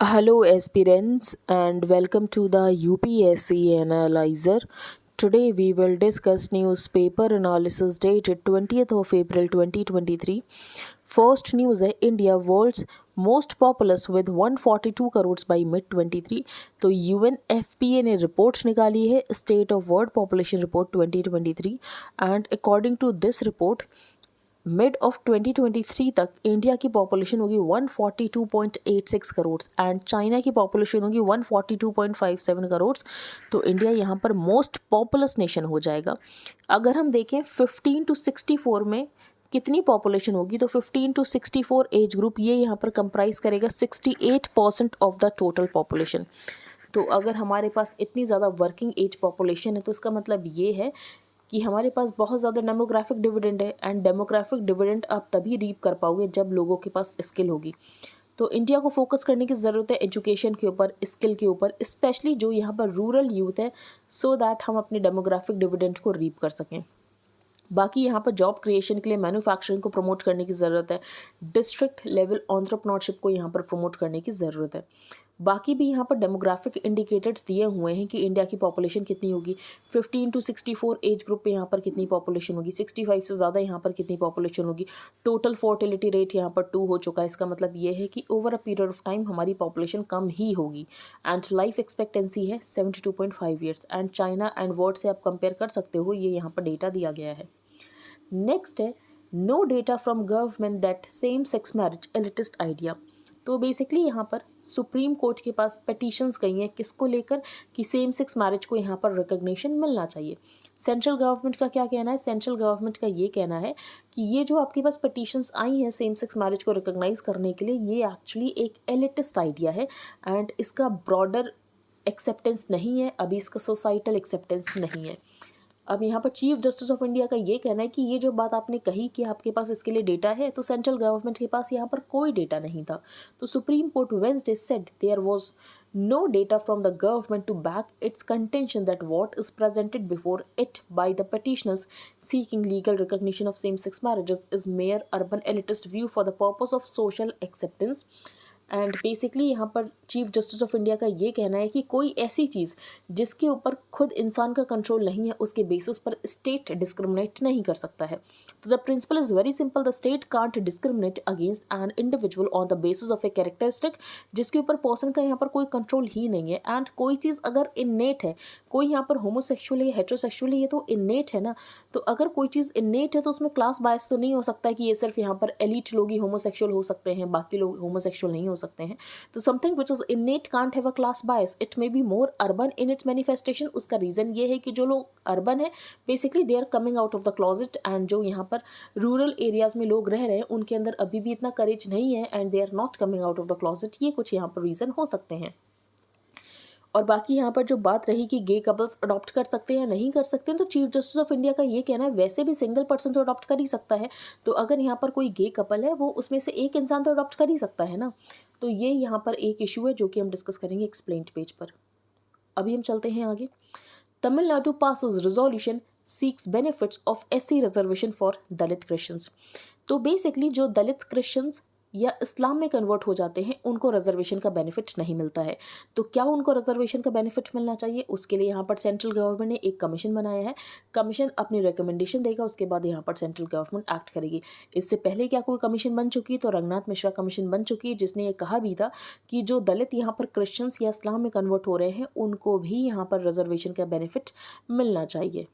Hello, aspirants, and welcome to the UPSC Analyzer. Today, we will discuss newspaper analysis dated 20th of April 2023. First news है India world's most populous with 142 crore by mid 23। तो UNFPA ने reports निकाली है state of world population report 2023 and according to this report mid of 2023 तक India की population होगी 142.86 crore and China की population होगी 142.57 करोड़। तो इंडिया यहाँ पर मोस्ट पॉपुलस नेशन हो जाएगा। अगर हम देखें 15 to 64 में कितनी पॉपुलेशन होगी, तो 15 to 64 एज ग्रुप ये यहाँ पर कंप्राइज करेगा 68% ऑफ द टोटल पॉपुलेशन। तो अगर हमारे पास इतनी ज़्यादा वर्किंग एज पॉपुलेशन है तो इसका मतलब ये है कि हमारे पास बहुत ज़्यादा डेमोग्राफिक डिविडेंड है एंड डेमोग्राफिक डिविडेंड आप तभी रीप कर पाओगे जब लोगों के पास स्किल होगी। तो इंडिया को फोकस करने की ज़रूरत है एजुकेशन के ऊपर, स्किल के ऊपर, स्पेशली जो यहाँ पर रूरल यूथ है, सो दैट हम अपने डेमोग्राफिक डिविडेंड को रीप कर सकें। बाकी यहाँ पर जॉब क्रिएशन के लिए मैन्युफैक्चरिंग को प्रमोट करने की ज़रूरत है, डिस्ट्रिक्ट लेवल एंटरप्रेन्योरशिप को यहाँ पर प्रमोट करने की ज़रूरत है। बाकी भी यहाँ पर डेमोग्राफिक इंडिकेटर्स दिए हुए हैं कि इंडिया की पॉपुलेशन कितनी होगी, 15 to 64 एज ग्रुप पे यहाँ पर कितनी पॉपुलेशन होगी, 65 से ज़्यादा यहाँ पर कितनी पॉपुलेशन होगी, टोटल फर्टिलिटी रेट यहाँ पर 2 हो चुका है। इसका मतलब ये है कि over a period of time हमारी पॉपुलेशन कम ही होगी एंड लाइफ एक्सपेक्टेंसी है 72.5 years and China and world से आप कंपेयर कर सकते हो, ये यहाँ पर डेटा दिया गया है। नेक्स्ट है no data from government that same sex marriage elitist idea. तो बेसिकली यहाँ पर सुप्रीम कोर्ट के पास पिटीशंस गई हैं किसको लेकर कि सेम सेक्स मैरिज को यहाँ पर रिकग्निशन मिलना चाहिए। सेंट्रल गवर्नमेंट का क्या कहना है? सेंट्रल गवर्नमेंट का ये कहना है कि ये जो आपके पास पिटीशंस आई हैं सेम सेक्स मैरिज को रिकग्नाइज करने के लिए, ये एक्चुअली एक एलिटिस्ट आइडिया है एंड इसका ब्रॉडर एक्सेप्टेंस नहीं है, अभी इसका सोसाइटल एक्सेप्टेंस नहीं है। अब यहाँ पर चीफ जस्टिस ऑफ इंडिया का ये कहना है कि ये जो बात आपने कही कि आपके पास इसके लिए डेटा है, तो सेंट्रल गवर्नमेंट के पास यहाँ पर कोई डेटा नहीं था। तो supreme court Wednesday said there was no data from the government to back its contention that what is presented before it by the petitioners seeking legal recognition of same-sex marriages is mere urban elitist view for the purpose of social acceptance। And basically यहाँ पर chief justice of India का ये कहना है कि कोई ऐसी चीज़ जिसके ऊपर खुद इंसान का कंट्रोल नहीं है उसके बेसिस पर स्टेट डिस्क्रिमिनेट नहीं कर सकता है। तो the principle is very simple, the state can't discriminate against an individual on the basis of a characteristic, जिसके ऊपर पर्सन का यहाँ पर कोई कंट्रोल ही नहीं है। एंड कोई चीज़ अगर इन्नेट है, कोई यहाँ पर होमोसेक्सुअल है, हेट्रोसेक्सुअल है, ये तो इन्नेट है ना। तो अगर कोई चीज़ इन्नेट है तो उसमें क्लास बायस तो नहीं हो सकता कि ये सिर्फ यहाँ पर एलिट लोग ही होमोसेक्सुअल हो सकते हैं, बाकी लोग होमोसेक्सुअल नहीं हो सकते हैं। तो something which is innate can't have a class bias, it may be more urban in its manifestation. उसका रीज़न ये है कि जो लोग अर्बन है basically they are coming out of the closet and जो यहाँ पर रूरल एरियाज में लोग रह रहे हैं उनके अंदर अभी भी इतना करेज नहीं है and they are not coming out of the closet. ये कुछ यहाँ पर रीज़न हो सकते हैं। और बाकी यहाँ पर जो बात रही कि गे कपल्स अडॉप्ट कर सकते हैं या नहीं कर सकते हैं, तो चीफ जस्टिस ऑफ इंडिया का ये कहना है वैसे भी सिंगल पर्सन तो अडॉप्ट कर ही सकता है। तो अगर यहाँ पर कोई गे कपल है वो उसमें से एक इंसान तो अडॉप्ट कर ही सकता है ना। तो ये यहाँ पर एक इशू है जो कि हम डिस्कस करेंगे एक्सप्लेन्ड पेज पर। अभी हम चलते हैं आगे। Tamil Nadu passes resolution seeks benefits of SC reservation for Dalit Christians. तो बेसिकली जो दलित क्रिश्चियंस या इस्लाम में कन्वर्ट हो जाते हैं उनको रिजर्वेशन का बेनिफिट नहीं मिलता है। तो क्या उनको रिजर्वेशन का बेनिफिट मिलना चाहिए? उसके लिए यहाँ पर सेंट्रल गवर्नमेंट ने एक कमीशन बनाया है। कमीशन अपनी रिकमेंडेशन देगा, उसके बाद यहाँ पर सेंट्रल गवर्नमेंट एक्ट करेगी। इससे पहले क्या कोई कमीशन बन चुकी है? तो रंगनाथ मिश्रा कमीशन बन चुकी है, जिसने ये कहा भी था कि जो दलित यहाँ पर क्रिश्चियंस या इस्लाम में कन्वर्ट हो रहे हैं उनको भी यहाँ पर रिजर्वेशन का बेनिफिट मिलना चाहिए।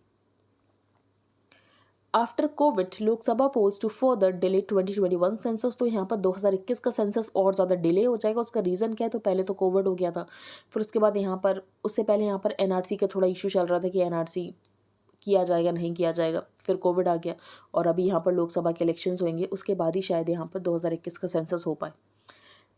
After covid Lok Sabha polls to further delay 2021 census. तो यहाँ पर 2021 का सेंसस और ज़्यादा डिले हो जाएगा। उसका रीज़न क्या है? तो पहले तो कोविड हो गया था, फिर उसके बाद यहाँ पर उससे पहले यहाँ पर एनआरसी का थोड़ा इशू चल रहा था कि एनआरसी किया जाएगा नहीं किया जाएगा, फिर कोविड आ गया और अभी यहाँ पर लोकसभा के इलेक्शंस होंगे, उसके बाद ही शायद यहाँ पर 2021 का सेंसस हो पाए।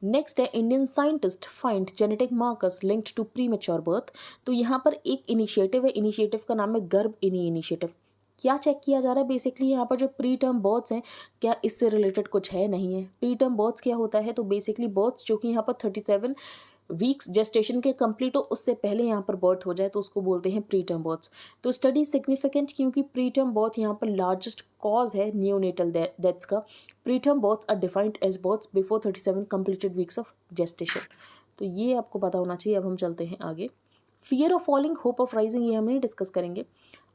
नेक्स्ट है Indian scientist find genetic markers linked to premature birth. तो यहाँ पर एक इनिशिएटिव है, इनिशिएटिव का नाम है गर्भ इनी इनिशिएटिव। क्या चेक किया जा रहा है? बेसिकली यहाँ पर जो प्री टर्म बर्थ्स हैं क्या इससे रिलेटेड कुछ है? नहीं है। प्री टर्म बर्थ्स क्या होता है? तो बेसिकली बर्थ्स जो कि यहाँ पर 37 वीक्स जेस्टेशन के कंप्लीट हो उससे पहले यहाँ पर बर्थ हो जाए तो उसको बोलते हैं प्री टर्म बर्थ्स। तो स्टडी सिग्निफिकेंट क्योंकि प्री टर्म बर्थ यहाँ पर लार्जेस्ट कॉज है नियोनेटल डेथ्स का। Preterm births are defined as births before 37 completed weeks of gestation. तो ये आपको पता होना चाहिए। अब हम चलते हैं आगे। Fear of falling, hope of rising, ये हम नहीं डिस्कस करेंगे।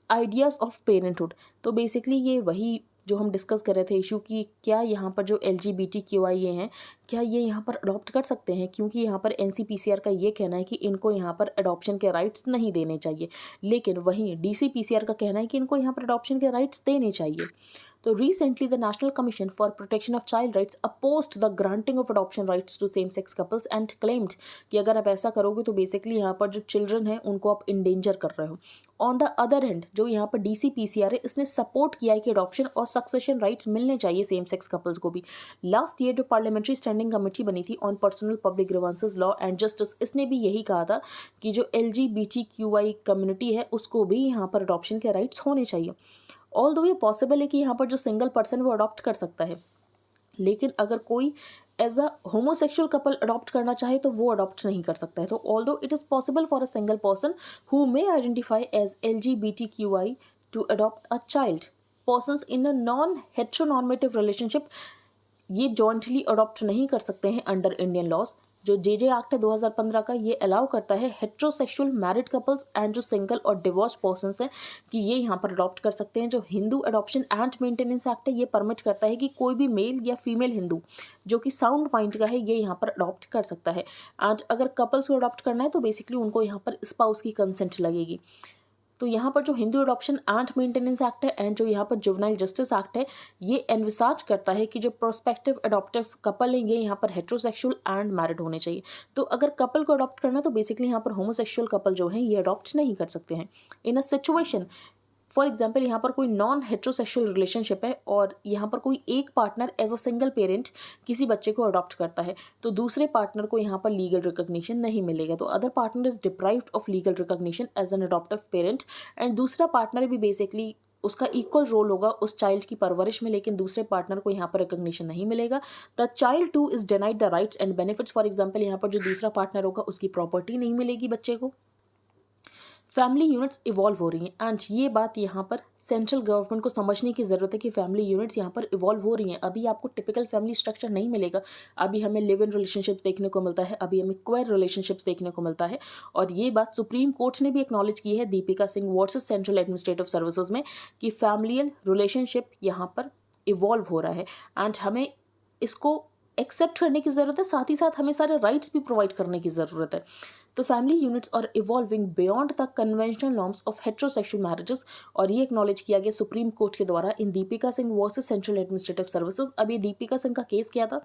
आइडियाज़ ऑफ पेरेंटहुड, तो बेसिकली ये वही जो हम डिस्कस कर रहे थे इशू की, क्या यहाँ पर जो LGBTQI ये हैं, क्या ये यहाँ पर अडॉप्ट कर सकते हैं, क्योंकि यहाँ पर NCPCR का ये कहना है कि इनको यहाँ पर अडॉप्शन के राइट्स नहीं देने चाहिए, लेकिन वहीं DCPCR का कहना है कि इनको यहाँ पर अडॉप्शन के राइट्स देने चाहिए। तो recently the national commission for protection of child rights opposed the granting of adoption rights to same sex couples and claimed कि अगर आप ऐसा करोगे तो बेसिकली यहाँ पर जो चिल्ड्रन है उनको आप इंडेंजर कर रहे हो। ऑन द अदर हैंड जो यहाँ पर DCPCR है, इसने सपोर्ट किया है कि अडॉप्शन और सक्सेशन राइट्स मिलने चाहिए सेम सेक्स कपल्स को भी। लास्ट ईयर जो पार्लियामेंट्री स्टैंडिंग कमेटी बनी थी on personnel public grievances law and justice, इसने भी यही कहा था कि जो LGBTQI कम्युनिटी है उसको भी यहाँ पर अडॉप्शन के राइट्स होने चाहिए। ऑल्दो ये पॉसिबल है कि यहाँ पर जो सिंगल पर्सन वो अडॉप्ट कर सकता है, लेकिन अगर कोई as a homosexual couple adopt करना चाहे तो वो अडॉप्ट नहीं कर सकता है। तो although it is possible for a single person who may identify as LGBTQI to adopt a child, persons in a non heteronormative relationship ये जॉइंटली अडॉप्ट नहीं कर सकते हैं अंडर इंडियन लॉज। जो JJ एक्ट है 2015 का, ये अलाउ करता है हेट्रोसेक्सुअल मैरिड कपल्स एंड जो सिंगल और डिवोर्स पर्सन्स हैं कि ये यहाँ पर अडॉप्ट कर सकते हैं। जो Hindu adoption and maintenance act है, ये परमिट करता है कि कोई भी मेल या फीमेल हिंदू जो कि साउंड माइंड का है ये यहाँ पर अडॉप्ट कर सकता है। एंड अगर कपल्स को अडॉप्ट करना है तो बेसिकली उनको यहाँ पर स्पाउस की कंसेंट लगेगी। तो यहाँ पर जो Hindu adoption and maintenance act है एंड जो यहाँ पर जुवेनाइल जस्टिस एक्ट है, ये एनविसाज करता है कि जो प्रोस्पेक्टिव अडॉप्टिव कपल हैं ये यहाँ पर हेट्रोसेक्सुअल एंड मैरिड होने चाहिए। तो अगर कपल को अडॉप्ट करना है तो बेसिकली यहाँ पर होमोसेक्सुअल कपल जो हैं ये अडॉप्ट नहीं कर सकते हैं। इन अ सिचुएशन फॉर एग्जाम्पल यहाँ पर कोई नॉन हेट्रोसेक्सुअल रिलेशनशिप है और यहाँ पर कोई एक partner as a single parent किसी बच्चे को अडॉप्ट करता है, तो दूसरे पार्टनर को यहाँ पर लीगल रिकॉग्निशन नहीं मिलेगा। तो other partner is deprived of legal recognition as an adoptive parent and दूसरा पार्टनर भी बेसिकली उसका इक्वल रोल होगा उस चाइल्ड की परवरिश में, लेकिन दूसरे पार्टनर को यहाँ पर रिकॉग्निशन नहीं मिलेगा। The child two is denied the rights and benefits. For example यहाँ पर जो दूसरा पार्टनर होगा उसकी प्रॉपर्टी नहीं मिलेगी बच्चे को। फैमिली यूनिट्स इवॉल्व हो रही हैं एंड ये बात यहाँ पर सेंट्रल गवर्नमेंट को समझने की ज़रूरत है कि फैमिली यूनिट्स यहाँ पर इवॉल्व हो रही हैं। अभी आपको टिपिकल फैमिली स्ट्रक्चर नहीं मिलेगा, अभी हमें लिव इन रिलेशनशिप्स देखने को मिलता है, अभी हमें क्वेयर रिलेशनशिप्स देखने को मिलता है। और ये बात सुप्रीम कोर्ट ने भी एक्नॉलेज की है Deepika Singh versus Central Administrative services में कि फैमिलियल रिलेशनशिप यहाँ पर इवॉल्व हो रहा है एंड हमें इसको एक्सेप्ट करने की ज़रूरत है, साथ ही साथ हमें सारे राइट्स भी प्रोवाइड करने की ज़रूरत है। तो family units are evolving beyond the conventional norms of heterosexual marriages, और ये एक्नॉलेज किया गया सुप्रीम कोर्ट के द्वारा in Deepika Singh versus Central Administrative Services. अब ये दीपिका सिंह का केस क्या था,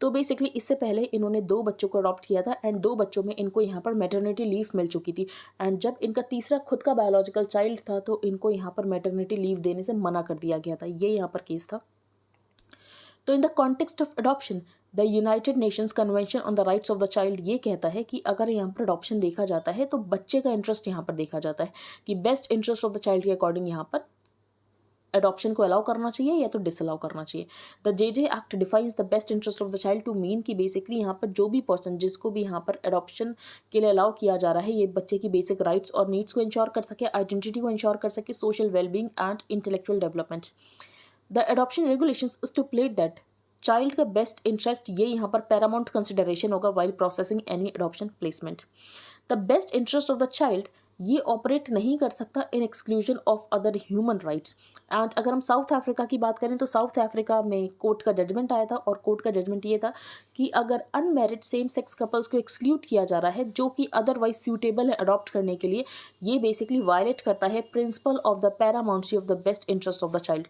तो बेसिकली इससे पहले इन्होंने 2 बच्चों को अडॉप्ट किया था एंड 2 बच्चों में इनको यहाँ पर मैटरनिटी लीव मिल चुकी थी एंड जब इनका तीसरा खुद का बायोलॉजिकल चाइल्ड था तो इनको यहाँ पर मैटरनिटी लीव देने से मना कर दिया गया था। ये यहाँ पर केस था। तो in the context of adoption the United Nations convention on the rights of the child ये कहता है कि अगर यहाँ पर अडॉप्शन देखा जाता है तो बच्चे का इंटरेस्ट यहाँ पर देखा जाता है कि best interest of the child के अकॉर्डिंग यहाँ पर अडॉप्शन को अलाउ करना चाहिए या तो डिसअलाउ करना चाहिए। The JJ act defines the best interest of the child to mean कि बेसिकली यहाँ पर जो भी पर्सन जिसको भी यहाँ पर अडॉप्शन के लिए अलाउ किया जा रहा है ये बच्चे की बेसिक राइट्स और नीड्स को इंश्योर कर सके, आइडेंटिटी को इंश्योर कर सके, social wellbeing and intellectual development. The adoption regulations is to plate that child का बेस्ट इंटरेस्ट ये यहाँ पर पैरामाउंट कंसिडरेशन होगा while processing any adoption placement. The best interest of the child ये ऑपरेट नहीं कर सकता in exclusion of other human rights. And अगर हम साउथ अफ्रीका की बात करें तो साउथ अफ्रीका में कोर्ट का जजमेंट आया था और कोर्ट का जजमेंट ये था कि अगर अनमैरिड सेम सेक्स कपल्स को एक्सक्लूड किया जा रहा है जो कि अदरवाइज सूटेबल है अडॉप्ट करने के लिए, ये बेसिकली वायलेट करता है principle of the paramountcy of the best interest of the child.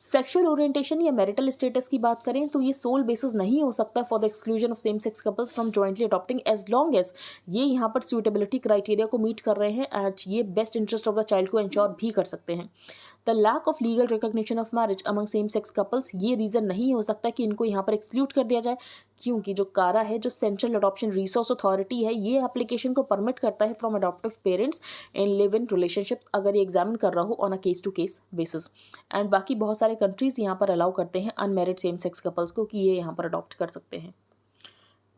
Sexual orientation या मैरिटल स्टेटस की बात करें तो ये सोल बेसिस नहीं हो सकता for the exclusion of same sex couples from jointly adopting as long as ये यहाँ पर सूटेबिलिटी क्राइटेरिया को मीट कर रहे हैं एंड ये best interest of the child को इंश्योर भी कर सकते हैं। The lack of legal recognition of marriage among same sex couples ये रीज़न नहीं हो सकता कि इनको यहाँ पर एक्सक्लूड कर दिया जाए, क्योंकि जो कारा है जो सेंट्रल अडॉप्शन रिसोर्स अथॉरिटी है ये एप्लीकेशन को परमिट करता है from adoptive parents in live in relationship अगर ये एग्जामिन कर रहा हो on a case to case basis. And बाकी बहुत सारे कंट्रीज यहाँ पर अलाउ करते हैं अनमैरिड सेम सेक्स कपल्स को कि ये यहाँ पर अडॉप्ट कर सकते हैं।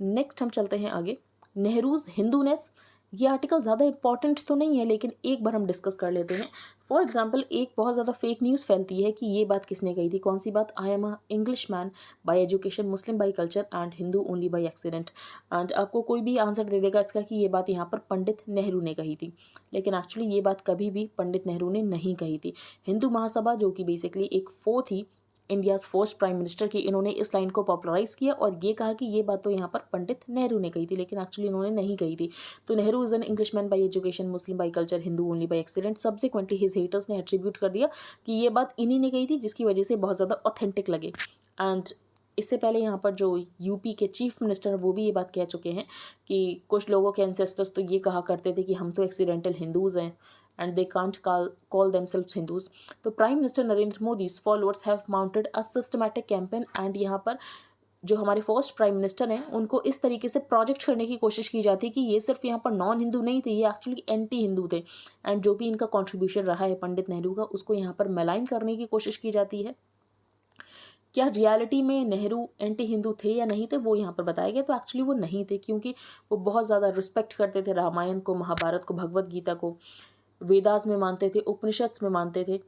नेक्स्ट हम चलते हैं आगे। नेहरूज हिंदूनेस ये आर्टिकल ज़्यादा इंपॉर्टेंट तो नहीं है, लेकिन एक बार हम डिस्कस कर लेते हैं। फॉर एग्जाम्पल, एक बहुत ज़्यादा फेक न्यूज़ फैलती है कि ये बात किसने कही थी। कौन सी बात? I am a English man bye education, Muslim by culture and Hindu only by accident. And आपको कोई भी आंसर दे देगा इसका कि ये बात यहाँ पर पंडित नेहरू ने कही थी, लेकिन एक्चुअली ये बात कभी भी पंडित नेहरू ने नहीं कही थी। हिंदू महासभा, जो कि बेसिकली एक फो थी इंडियाज़ फर्स्ट प्राइम मिनिस्टर की, इन्होंने इस लाइन को पॉपुलराइज किया और ये कहा कि ये बात तो यहाँ पर पंडित नेहरू ने कही थी, लेकिन एक्चुअली इन्होंने नहीं कही थी। तो Nehru is an Englishman bye education, Muslim by culture, Hindu only by accident. Subsequently his haters ने एट्रीब्यूट कर दिया कि ये बात इन्हीं ने कही थी, जिसकी वजह से बहुत ज़्यादा ऑथेंटिक लगे। एंड इससे पहले यहाँ पर जो यूपी के चीफ मिनिस्टर हैं वो भी ये बात कह चुके हैं कि कुछ लोगों के एंसेस्टर्स तो ये कहा करते थे कि हम तो एक्सीडेंटल हिंदूज़ हैं and they can't call themselves Hindus। तो prime minister Narendra Modi's followers have mounted a systematic campaign, and यहाँ पर जो हमारे फर्स्ट प्राइम मिनिस्टर हैं उनको इस तरीके से प्रोजेक्ट करने की कोशिश की जाती है कि ये सिर्फ यहाँ पर नॉन हिंदू नहीं थे, ये एक्चुअली एंटी हिंदू थे। एंड जो भी इनका कॉन्ट्रीब्यूशन रहा है पंडित नेहरू का, उसको यहाँ पर मेलाइन करने की कोशिश की जाती है। क्या रियलिटी में नेहरू एंटी हिंदू थे या नहीं थे, वो यहाँ पर बताया गया। तो एक्चुअली वो नहीं थे, क्योंकि वो बहुत ज़्यादा रिस्पेक्ट करते थे रामायण को, महाभारत को, भगवद गीता को, वेदास में मानते थे, उपनिषद्स में मानते थे।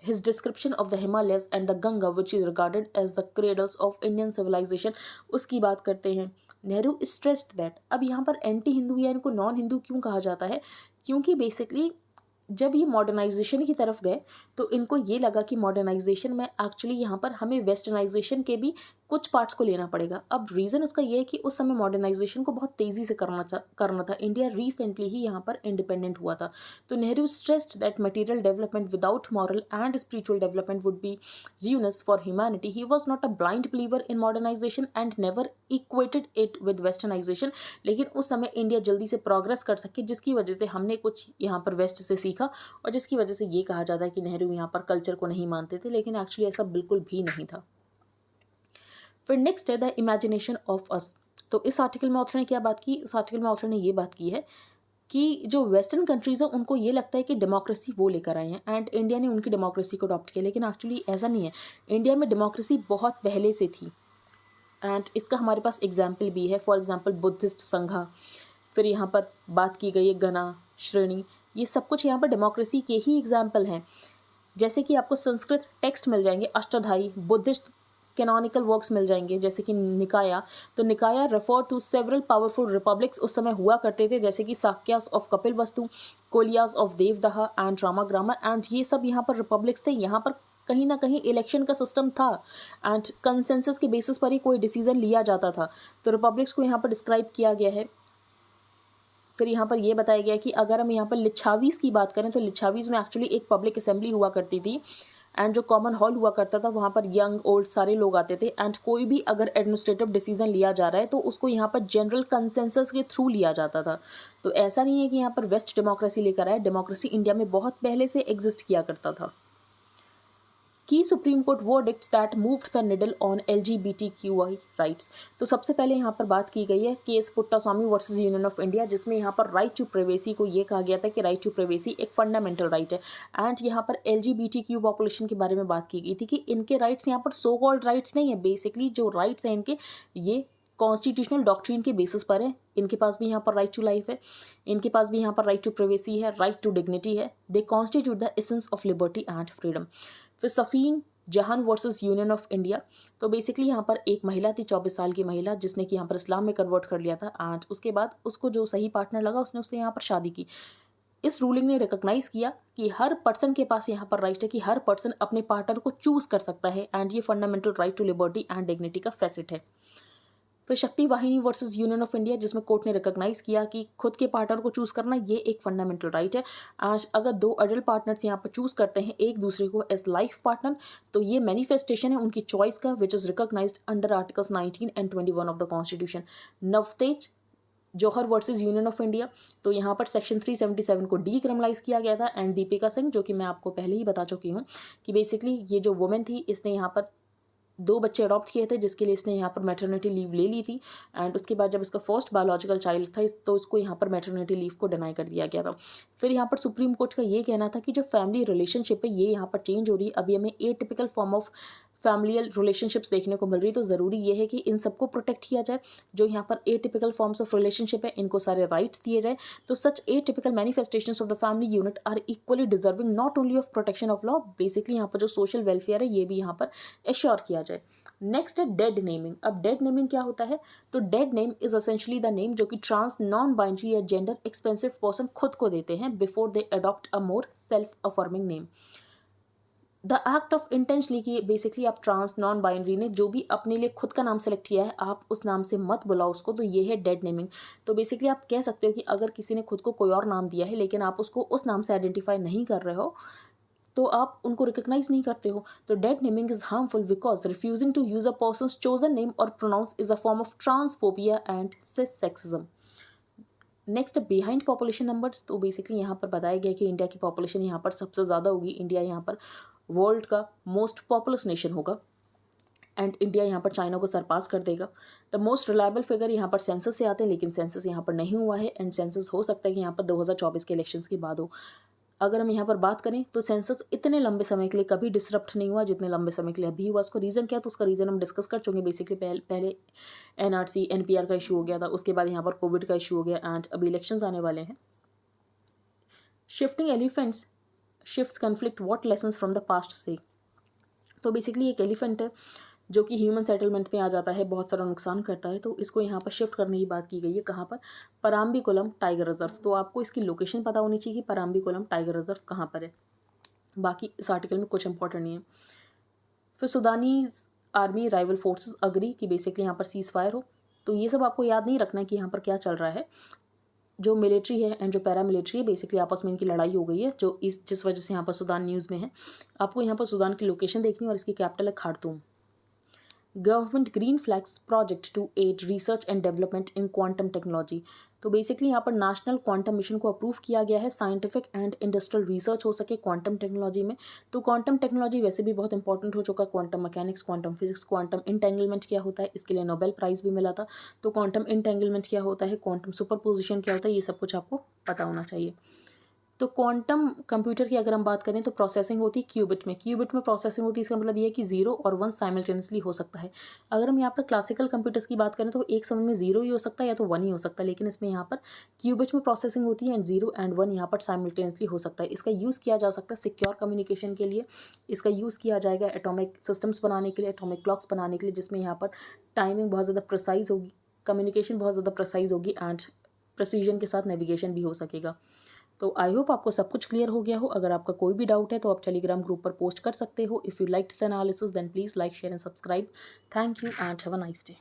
His description of the Himalayas and the Ganga, which is regarded as the cradles of Indian civilization, उसकी बात करते हैं। नेहरू stressed that, अब यहाँ पर एंटी हिंदू या इनको नॉन हिंदू क्यों कहा जाता है, क्योंकि बेसिकली जब ये मॉडर्नाइजेशन की तरफ गए तो इनको ये लगा कि मॉडर्नाइजेशन में एक्चुअली यहाँ पर हमें वेस्टर्नाइजेशन के भी कुछ पार्ट्स को लेना पड़ेगा। अब रीज़न उसका ये है कि उस समय मॉडर्नाइजेशन को बहुत तेज़ी से करना था। इंडिया रिसेंटली ही यहाँ पर इंडिपेंडेंट हुआ था। तो Nehru stressed that material development without moral and spiritual development would be ruinous for humanity. He was not a blind believer in modernization and never equated it with westernization। लेकिन उस समय India जल्दी से प्रोग्रेस कर सके, जिसकी वजह से हमने कुछ यहाँ पर वेस्ट से सीखा, और जिसकी वजह से ये कहा जाता है कि नेहरू यहाँ पर कल्चर को नहीं मानते थे, लेकिन एक्चुअली ऐसा बिल्कुल भी नहीं था। फिर नेक्स्ट है द इमेजिनेशन ऑफ अस। तो इस आर्टिकल में ऑथर ने क्या बात की? इस आर्टिकल में ऑथर ने ये बात की है कि जो वेस्टर्न कंट्रीज़ हैं उनको ये लगता है कि डेमोक्रेसी वो लेकर आए हैं एंड इंडिया ने उनकी डेमोक्रेसी को अडॉप्ट किया, लेकिन एक्चुअली ऐसा नहीं है। इंडिया में डेमोक्रेसी बहुत पहले से थी एंड इसका हमारे पास एग्जाम्पल भी है। फॉर एग्जाम्पल बुद्धिस्ट संघा, फिर यहाँ पर बात की गई है गणा, श्रेणी, ये सब कुछ यहाँ पर डेमोक्रेसी के ही एग्जाम्पल हैं। जैसे कि आपको संस्कृत टेक्स्ट मिल जाएंगे अष्टाध्यायी, बुद्धिस्ट कैनोनिकल वर्क्स मिल जाएंगे जैसे कि निकाया। तो Nikaya refer to several powerful republics उस समय हुआ करते थे, जैसे कि साक्यास ऑफ कपिल वस्तु, कोलियास ऑफ देवदहा एंड रामाग्रामा, एंड ये सब यहाँ पर रिपब्लिक्स थे। यहाँ पर कहीं ना कहीं इलेक्शन का सिस्टम था एंड कंसेंसस के बेसिस पर ही कोई डिसीजन लिया जाता था। तो रिपब्लिक्स को यहाँ पर डिस्क्राइब किया गया है। फिर यहाँ पर ये बताया गया कि अगर हम यहाँ पर लिच्छावीज़ की बात करें तो लिच्छावीज़ में एक्चुअली एक पब्लिक असेंबली हुआ करती थी एंड जो कॉमन हॉल हुआ करता था वहाँ पर यंग ओल्ड सारे लोग आते थे एंड कोई भी अगर एडमिनिस्ट्रेटिव डिसीजन लिया जा रहा है तो उसको यहाँ पर जनरल कंसेंसस के थ्रू लिया जाता था। तो ऐसा नहीं है कि यहाँ पर वेस्ट डेमोक्रेसी लेकर आए, डेमोक्रेसी इंडिया में बहुत पहले से एग्जिस्ट किया करता था। की supreme court verdicts that moved the needle on LGBTQI rights. तो सबसे पहले यहाँ पर बात की गई है case Puttaswamy versus Union of India, जिसमें यहाँ पर राइट टू प्राइवेसी को ये कहा गया था कि राइट टू प्राइवेसी एक फंडामेंटल राइट है एंड यहाँ पर LGBTQ पॉपुलेशन के बारे में बात की गई थी कि इनके राइट्स यहाँ पर सो कॉल्ड राइट्स नहीं है, बेसिकली जो राइट्स हैं इनके ये कॉन्स्टिट्यूशनल डॉक्ट्रिन के बेसिस पर है। इनके पास भी यहाँ पर राइट टू लाइफ है, इनके पास भी यहाँ पर राइट टू प्राइवेसी है, राइट टू डिग्निटी है। They constitute the essence of liberty and freedom. फिर सफ़ीन जहान वर्सेस यूनियन ऑफ इंडिया। तो बेसिकली यहाँ पर एक महिला थी 24 साल की महिला जिसने कि यहाँ पर इस्लाम में कन्वर्ट कर लिया था एंड उसके बाद उसको जो सही पार्टनर लगा उसने उससे यहाँ पर शादी की। इस रूलिंग ने रिकॉग्नाइज किया कि हर पर्सन के पास यहाँ पर राइट है कि हर पर्सन अपने पार्टनर को चूज़ कर सकता है एंड ये fundamental right to liberty and dignity का फैसेट है। फिर Shakti Vahini versus Union of India, जिसमें कोर्ट ने रिकॉग्नाइज किया कि खुद के पार्टनर को चूज़ करना ये एक फंडामेंटल राइट है। आज अगर दो अडल्ट पार्टनर्स यहाँ पर चूज़ करते हैं एक दूसरे को एज लाइफ पार्टनर तो ये मैनिफेस्टेशन है उनकी चॉइस का which is recognised under articles 19 and 21 of the constitution. Navtej Johar versus Union of India, तो यहाँ पर सेक्शन 377 को डीक्रिमिनलाइज किया गया था एंड दीपिका सिंह, जो कि मैं आपको पहले ही बता चुकी हूँ कि बेसिकली ये जो वुमेन थी इसने यहाँ पर 2 बच्चे अडॉप्ट किए थे जिसके लिए इसने यहाँ पर मैटरनिटी लीव ले ली थी एंड उसके बाद जब इसका फर्स्ट बायोलॉजिकल चाइल्ड था तो इसको यहाँ पर मैटरनिटी लीव को डिनाई कर दिया गया था। फिर यहाँ पर सुप्रीम कोर्ट का ये कहना था कि जो फैमिली रिलेशनशिप है ये यहाँ पर चेंज हो रही है, अभी हमें atypical form of familial relationships देखने को मिल रही, तो ज़रूरी ये है कि इन सबको प्रोटेक्ट किया जाए। जो यहाँ पर एटिपिकल फॉर्म्स ऑफ रिलेशनशिप है, इनको सारे राइट्स दिए जाए। तो such atypical manifestations of the family unit are equally deserving not only of protection of law, basically यहाँ पर जो सोशल वेलफेयर है ये भी यहाँ पर एश्योर किया जाए। नेक्स्ट है डेड नेमिंग। अब डेड नेमिंग क्या होता है? तो dead name is essentially the name जो कि ट्रांस नॉन बाइनरी या जेंडर एक्सपेंसिव पर्सन खुद को देते हैं before they adopt a more self affirming name. The act of intentionally की बेसिकली आप ट्रांस नॉन बाइनरी ने जो भी अपने लिए खुद का नाम सेलेक्ट किया है, आप उस नाम से मत बुलाओ उसको, तो ये है डेड नेमिंग। तो बेसिकली आप कह सकते हो कि अगर किसी ने खुद को कोई और नाम दिया है लेकिन आप उसको उस नाम से आइडेंटिफाई नहीं कर रहे हो, तो आप उनको रिकग्नाइज नहीं करते हो। तो dead naming is harmful because refusing to use a person's chosen name और pronouns is a form of transphobia and sexism. Next behind population numbers. तो बेसिकली यहाँ पर बताया गया कि इंडिया की पॉपुलेशन यहाँ पर सबसे ज़्यादा होगी। इंडिया यहाँ पर वर्ल्ड का मोस्ट पॉपुलस नेशन होगा एंड इंडिया यहाँ पर चाइना को सरपास कर देगा। द मोस्ट रिलायबल फिगर यहाँ पर सेंसस से आते हैं, लेकिन सेंसस यहाँ पर नहीं हुआ है एंड सेंसस हो सकता है कि यहाँ पर 2024 के इलेक्शंस के बाद हो। अगर हम यहाँ पर बात करें तो सेंसस इतने लंबे समय के लिए कभी डिसरप्ट नहीं हुआ जितने लंबे समय के लिए अभी हुआ। उसका रीज़न क्या है? तो उसका रीज़न हम डिस्कस कर चुके हैं। बेसिकली पहले एनआरसी एनपीआर का इशू हो गया था, उसके बाद यहाँ पर कोविड का इशू हो गया एंड अभी इलेक्शंस आने वाले हैं। Shifting elephants shifts conflict what lessons from the past से। तो बेसिकली एक एलिफेंट है जो कि ह्यूमन सेटलमेंट में आ जाता है, बहुत सारा नुकसान करता है, तो इसको यहाँ पर शिफ्ट करने की बात की गई है। कहाँ पर? पराम्बीकुलम टाइगर रिजर्व। तो आपको इसकी लोकेशन पता होनी चाहिए कि पराम्बीकुलम टाइगर रिजर्व कहाँ पर है। बाकी इस आर्टिकल में कुछ इंपॉर्टेंट नहीं है। फिर Sudani army rival forces agree कि बेसिकली यहाँ पर सीज फायर हो। तो ये सब आपको याद नहीं रखना है कि यहाँ पर क्या चल रहा है। जो मिलिट्री है एंड जो पैरा मिलिट्री है, बेसिकली आपस में इनकी लड़ाई हो गई है, जो जिस वजह से यहाँ पर सुदान न्यूज़ में है। आपको यहाँ पर सुदान की लोकेशन देखनी है और इसकी कैपिटल है Khartoum. Government green flags project to aid research and development in quantum technology. तो बेसिकली यहाँ पर नेशनल क्वांटम मिशन को अप्रूव किया गया है, साइंटिफिक एंड इंडस्ट्रियल रिसर्च हो सके क्वांटम टेक्नोलॉजी में। तो क्वांटम टेक्नोलॉजी वैसे भी बहुत इंपॉर्टेंट हो चुका है। Quantum mechanics, quantum physics, quantum entanglement क्या होता है, इसके लिए नोबेल प्राइज़ भी मिला था। तो क्वांटम इंटेंगलमेंट क्या होता है, क्वांटम सुपरपोजिशन क्या होता है, ये सब कुछ आपको पता होना चाहिए। तो क्वांटम कंप्यूटर की अगर हम बात करें तो प्रोसेसिंग होती है क्यूबिट में। क्यूबिट में प्रोसेसिंग होती है, इसका मतलब ये है कि 0 और 1 साइमल्टेनियसली हो सकता है। अगर हम यहाँ पर क्लासिकल कंप्यूटर्स की बात करें तो एक समय में 0 ही हो सकता है या तो 1 ही हो सकता है, लेकिन इसमें यहाँ पर क्यूबिट में प्रोसेसिंग होती है एंड 0 एंड 1 यहाँ पर साइमल्टेनियसली हो सकता है। इसका यूज़ किया जा सकता है सिक्योर कम्युनिकेशन के लिए। इसका यूज़ किया जाएगा एटॉमिक सिस्टम्स बनाने के लिए, एटॉमिक क्लॉक्स बनाने के लिए, जिसमें यहाँ पर टाइमिंग बहुत ज़्यादा प्रिसाइज होगी, कम्युनिकेशन बहुत ज़्यादा प्रिसाइज होगी एंड प्रिसीजन के साथ नेविगेशन भी हो सकेगा। तो आई होप आपको सब कुछ क्लियर हो गया हो। अगर आपका कोई भी डाउट है तो आप टेलीग्राम ग्रुप पर पोस्ट कर सकते हो। If you like the analysis then please like share and subscribe. Thank you and have a nice day.